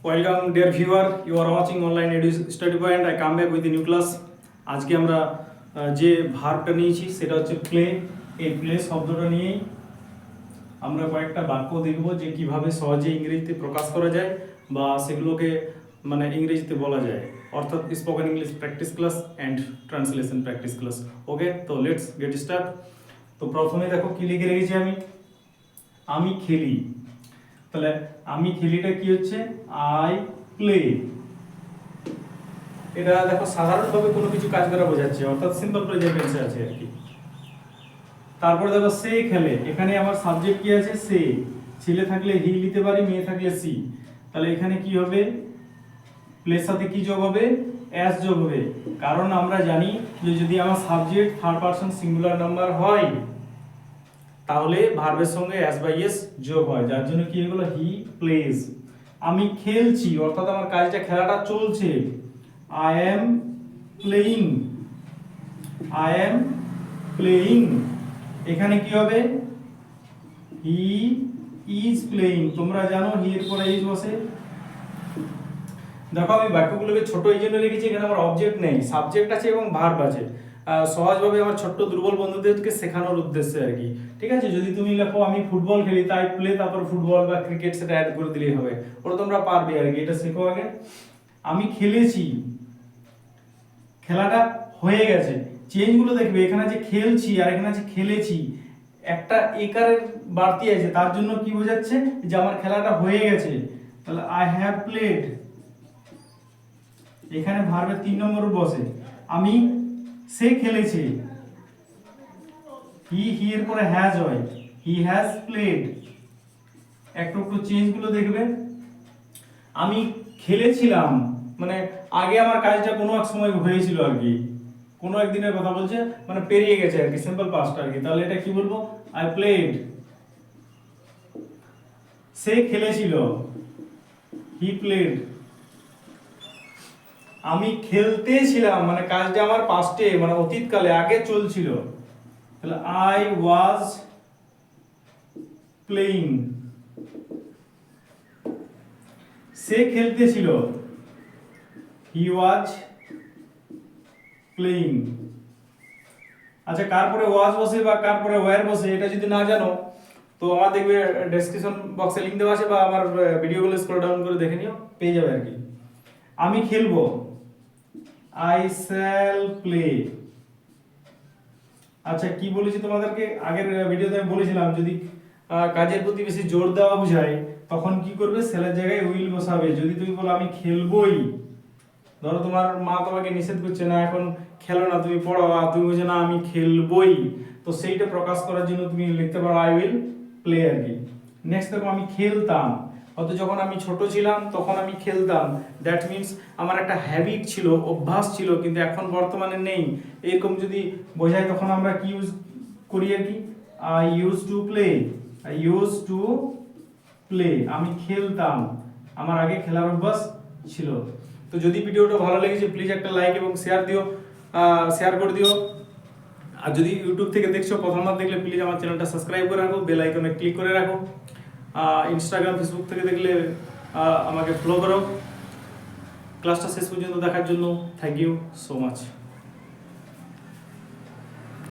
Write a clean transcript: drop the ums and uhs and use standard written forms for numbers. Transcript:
Welcome dear viewer, you are watching online edu study point. I come back with a new class. আজকে আমরা যে ভার্বটা নিয়েছি সেটা হচ্ছে প্লে। এই প্লে শব্দটা নিয়ে আমরা কয়েকটা বাক্য দেখব যে কিভাবে সহজে ইংরেজিতে প্রকাশ করা যায় বা সেগুলোকে মানে ইংরেজিতে বলা যায়, অর্থাৎ spoken English practice class and translation practice class. Okay, তো লেটস গেট স্টার্ট। তো প্রথমে দেখো কি লিখে রেখেছি আমি খেলি। তাহলে আমি খেলিটা কি হচ্ছে আই প্লে। এটা দেখো সাধারণভাবে কোনো কিছু কাজ করা বোঝাচ্ছে, অর্থাৎ সিম্পল প্রেজেন্ট টেন্সে আছে আর কি। তারপরে দেখো সে খেলে, এখানে আমার সাবজেক্ট কি আছে সে, ছেলে থাকলে হি নিতে পারি, মেয়ে থাকলে সি। তাহলে এখানে কি হবে প্লের সাথে কি যোগ হবে এস যোগ হবে, কারণ আমরা জানি যে যদি আমার subject third person singular number হয় তাহলে ভার্বের সঙ্গে এস বাই এস যোগ হয়, যার জন্য কি হলো হি প্লেজ। আমি খেলছি অর্থাৎ আমার কাজটা খেলাটা চলছে, I am playing, I am playing. এখানে কি হবে হি ইজ প্লেইং। তোমরা জানো হি এর পরে ইজ বসে। দেখো আমি বাক্যগুলোকে ছোট এই জন্য লিখেছি, এখানে আমার অবজেক্ট নেই, সাবজেক্ট আছে এবং ভার্ব আছে। সহজভাবে আমার ছোট্ট দুর্বল বন্ধুদেরকে শেখানোর উদ্দেশ্যে আর কি। ঠিক আছে, যদি তুমি লেখো আমি ফুটবল খেলি তাই প্লে তারপর ফুটবল বা ক্রিকেট সেটা অ্যাড করে দিলেই হবে, ওটা তোমরা পারবে আর কি। এটা শেখো আগে। আমি খেলেছি, খেলাটা হয়ে গেছে। চেঞ্জগুলো দেখবে, এখানে আছে খেলছি আর এখানে আছে খেলেছি, একটা একারের বাড়তি আছে, তার জন্য কি বোঝাচ্ছে যে আমার খেলাটা হয়ে গেছে। তাহলে আই হ্যাভ প্লেড, এখানে ভার্বের 3 নম্বর বসে। আমি সে খেলেছে, হি এর পরে হ্যাজ হয়, হি হ্যাজ প্লেড। একটু চেঞ্জগুলো দেখবে। আমি খেলেছিলাম মানে আগে আমার কাজটা কোনো এক সময় হয়েছিল আর কি, কোনো একদিনের কথা বলছে, মানে পেরিয়ে গেছে আর কি, সিম্পল পাস্ট আর কি। তাহলে এটা কি বলবো আই প্লেড। সে খেলেছিল, হি প্লেড। আমি খেলতেছিলাম মানে কাজটা আমার পাস্টে মানে অতীতকালে আগে চলছিল, তাহলে আই ওয়াজ প্লেইং। সে খেলতেছিল, হি ওয়াজ প্লেইং। আচ্ছা, কার পরে ওয়াজ বসে বা কার পরে ওয়্যার বসে এটা যদি না জানো তো আমার দেখবে ডেসক্রিপশন বক্সে লিংক দেওয়া আছে বা আমার ভিডিওগুলো স্ক্রল ডাউন করে দেখে নিও, পেয়ে যাবে আর কি। আমি খেলবো, আই শ্যাল প্লে। আচ্ছা, কি বলেছি তোমাদেরকে আগের ভিডিওতে আমি বলেছিলাম যদি কাজের প্রতি বেশি জোর দেওয়া বোঝায় তখন কি করবে সেলের জায়গায় উইল বসাবে। যদি তুমি বলো আমি খেলবই, ধরো তোমার মা তোমাকে নিষেধ করছে না এখন খেলো না তুমি পড়ো, আর তুমি বলছো না আমি খেলবই, তো সেইটা প্রকাশ করার জন্য তুমি লিখতে পারো আই উইল প্লে আর কি। নেক্সট দেখো আমি খেলতাম, হয়তো যখন আমি ছোট ছিলাম তখন আমি খেলতাম, দ্যাট মিনস আমার একটা হ্যাবিট ছিল, অভ্যাস ছিল, কিন্তু এখন বর্তমানে নেই, এরকম যদি বোঝায় তখন আমরা কি ইউজ করি আর কি, I use to play, I use to play. আমি খেলতাম, আমার আগে খেলার অভ্যাস ছিল। তো যদি ভিডিওটা ভালো লেগেছে প্লিজ একটা লাইক এবং শেয়ার দিও, শেয়ার করে দিও। আর যদি ইউটিউব থেকে দেখছো প্রথমবার দেখলে প্লিজ আমার চ্যানেলটা সাবস্ক্রাইব করে রাখো, বেল আইকনে ক্লিক করে রাখো। ইনস্টাগ্রাম ফেসবুক থেকে দেখলে আমাকে ফলো করো। ক্লাসটা শেষ পর্যন্ত দেখার জন্য থ্যাংক ইউ সো মাচ।